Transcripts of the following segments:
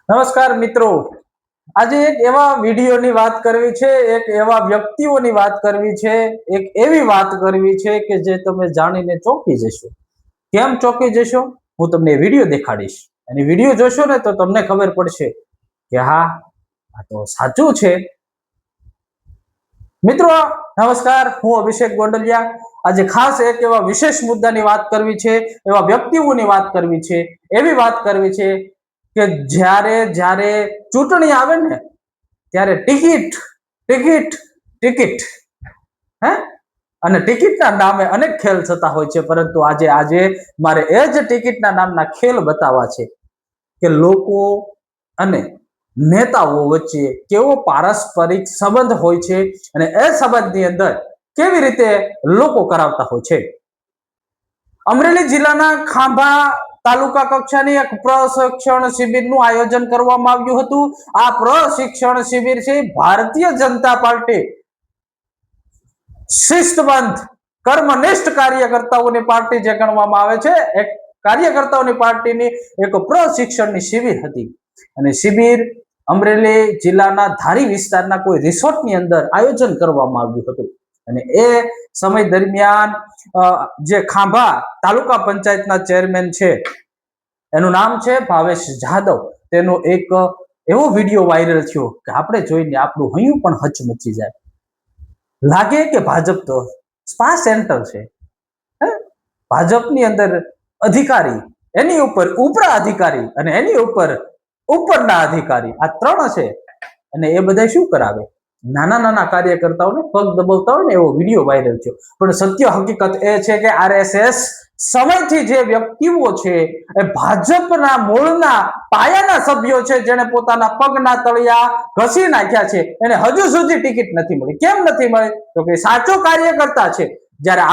નમસ્કાર મિત્રો, આજે એક એવા વિડીયોની વાત કરવી છે, એક એવા વ્યક્તિઓની વાત કરવી છે, એક એવી વાત કરવી છે કે જે તમે જાણીને ચોંકી જશો. કેમ ચોંકી જશો? હું તમને વિડીયો દેખાડીશ અને વિડીયો જોશો ને તો તમને ખબર પડશે કે હા, આ તો સાચું છે. મિત્રો નમસ્કાર, હું અભિષેક ગોંડલિયા. આજે ખાસ એક એવા વિશેષ મુદ્દાની વાત કરવી છે, એવા વ્યક્તિઓની વાત કરવી છે, એવી વાત કરવી છે કે જ્યારે જ્યારે ચૂંટણી આવે ને ત્યારે ટિકિટ ટિકિટ ટિકિટ હે અને ટિકિટના નામે અનેક ખેલ થતા હોય છે, પરંતુ આજે મારે એ જ ટિકિટના નામના ખેલ બતાવવા છે કે લોકો અને નેતાઓ વચ્ચે કેવો પારસ્પરિક સંબંધ હોય છે અને એ સંબંધની અંદર કેવી રીતે લોકો કરાવતા હોય છે. અમરેલી જિલ્લાના ખાંભા તાલુકા કક્ષાની એક પ્રશિક્ષણ શિબિરનું આયોજન કરવામાં આવ્યું હતું. આ પ્રશિક્ષણ શિબિર છે ભારતીય જનતા પાર્ટી શિસ્તબદ્ધ કર્મનિષ્ઠ કાર્યકર્તાઓની પાર્ટી જે ગણવામાં આવે છે, એક કાર્યકર્તાઓની પાર્ટીની એક પ્રશિક્ષણની શિબિર હતી અને શિબિર અમરેલી જિલ્લાના ધારી વિસ્તારના કોઈ રિસોર્ટની અંદર આયોજન કરવામાં આવ્યું હતું અને એ સમય દરમિયાન જે ખાંભા તાલુકા પંચાયતના ચેરમેન છે, એનું નામ છે ભાવેશ જાદવ. તેનો એક એવો વિડીયો વાયરલ થયો કે આપણે જોઈને આપણું હૈયું પણ હચમચી જાય. લાગે કે ભાજપ તો સ્પા સેન્ટર છે. ભાજપની અંદર અધિકારી, એની ઉપર ઉપરા અધિકારી અને એની ઉપર ઉપરના અધિકારી, આ ત્રણ છે અને એ બધા શું કરાવે? નાના નાના કાર્યકર્તાઓને પગ દબાવતા હોય ને એવો વિડીયો વાયરલ થયો. પણ સત્ય હકીકત એ છે કે આરએસએસ સમયથી જે વ્યક્તિઓ છે એ ભાજપના મૂળના પાયાના સભ્યો છે, જેને પોતાના પગના તળિયા ઘસી નાખ્યા છે, એને હજુ સુધી ટિકિટ નથી મળી. કેમ નથી મળી? તો કે સાચો કાર્યકર્તા છે. જ્યારે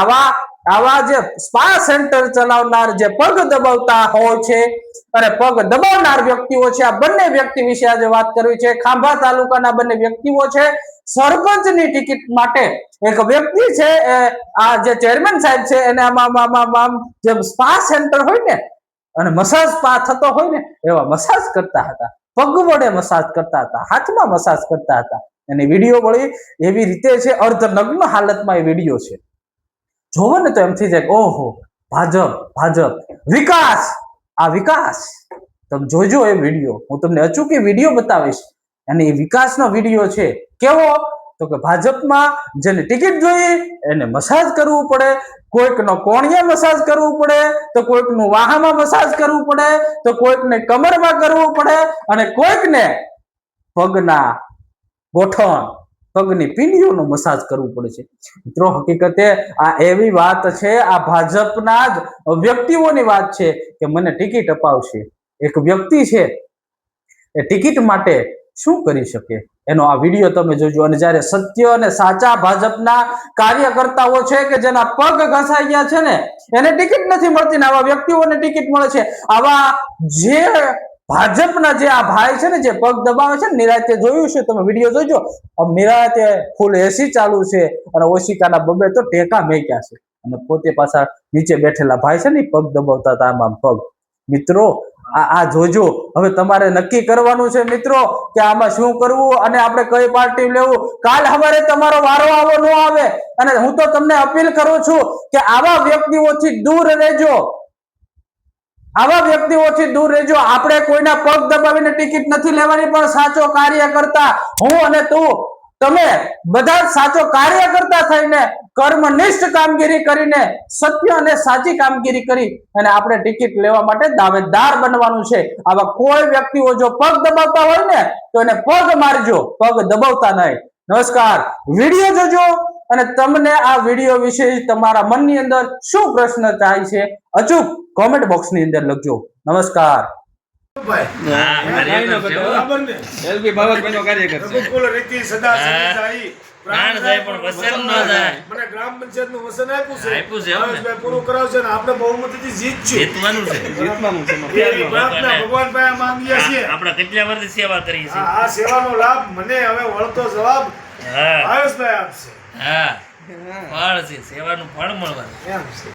આવા જે સ્પા સેન્ટર ચલાવનાર, જે પગ દબાવતા હોય છે અને પગ દબાવનાર વ્યક્તિઓ છે, આ બંને વ્યક્તિ વિશે આજે વાત કરવી છે. ખાંભા તાલુકાના બંને વ્યક્તિઓ છે. સરપંચની ટિકિટ માટે એક વ્યક્તિ છે, આ જે ચેરમેન સાહેબ છે, એને આમ જે સ્પા સેન્ટર હોય ને અને મસાજ સ્પા થતો હોય ને એવા મસાજ કરતા હતા, પગ વડે મસાજ કરતા હતા, હાથમાં મસાજ કરતા હતા. અને વિડીયો વળી એવી રીતે છે, અર્ધનગ્ન હાલતમાં એ વિડીયો છે. જોવો ને તો એમ થઈ જાય ઓહો, ભાજપ વિકાસ, આ વિકાસ. તમે જોજો એ વિડીયો, હું તમને અચૂકી વિડીયો બતાવીશ. અને એ વિકાસનો વિડીયો છે કેવો? તો કે ભાજપમાં જેને ટિકિટ જોઈએ એને મસાજ કરવું પડે, કોઈકનો કોણીએ મસાજ કરવું પડે, તો કોઈકનું વાહામાં મસાજ કરવું પડે, તો કોઈકને કમરમાં કરવું પડે અને કોઈકને પગના ગોઠણ, પગની પીંડીઓનો મસાજ કરવું પડે છે. મિત્રો હકીકતે આ એવી વાત છે, આ ભાજપના જ વ્યક્તિઓની વાત છે કે મને ટિકિટ અપાવશે. એક વ્યક્તિ છે એ ટિકિટ માટે શું કરી શકે એનો આ વિડીયો તમે જોજો. અને જ્યારે સત્ય અને સાચા ભાજપના કાર્યકર્તાઓ છે કે જેના પગ ઘસાઈ ગયા છે ને એને ટિકિટ નથી મળતી ને આવા વ્યક્તિઓને ટિકિટ મળે છે. આવા જે ભાજપના જે આ ભાઈ છે ને, જે પગ દબાવે છે ને, નિરાતે જોયું છે તમે વિડીયો જોજો, નિરાતે ફૂલ એસી ચાલુ છે અને ઓશિકાના બબે તો ટેકા મેક્યા છે અને પોતે પાછા નીચે બેઠેલા ભાઈ છે ને પગ દબાવતા હતા આમ પગ. મિત્રો આ જોજો. હવે તમારે નક્કી કરવાનું છે મિત્રો કે આમાં શું કરવું અને આપણે કઈ પાર્ટી લેવું. કાલ સવારે તમારો વારો આવો ન આવે. અને હું તો તમને અપીલ કરું છું કે આવા વ્યક્તિઓથી દૂર રહેજો, આવા વ્યક્તિઓથી દૂર રહેજો. આપણે કોઈના પગ દબાવીને ટિકિટ નથી લેવાની, પણ સાચો કાર્યકર્તા હું અને તું, તમે બધા સાચો કાર્યકર્તા થઈને કર્મનિષ્ઠ કામગીરી કરીને સત્ય અને સાચી કામગીરી કરી અને આપણે ટિકિટ લેવા માટે દાવેદાર બનવાનું છે. આવા કોઈ વ્યક્તિઓ જો પગ દબાવતા હોય ને તો એને પગ મારજો, પગ દબાવતા નહીં. નમસ્કાર, વિડીયો જોજો અને તમને આ વિડીયો વિશે તમારા મનની અંદર શું પ્રશ્ન થાય છે અચૂક કોમેન્ટ બોક્સની અંદર લખજો. નમસ્કાર. પ્રાણ જાય પણ વસન ન જાય. મને ગ્રામ પંચાયત નું વસન આપ્યું છે, પૂરું કરાવશે ને આપણે બહુમતીથી જીતવાનું છે. ભગવાન પાસે માંગીએ છીએ. આપણે કેટલા વર્ષથી સેવા કરી છે, આ સેવાનો લાભ મને હવે વળતો જવાબ ભાવેશભાઈ આપશે. હા, ફળ છે, સેવાનું ફળ મળવાનું એમ છે.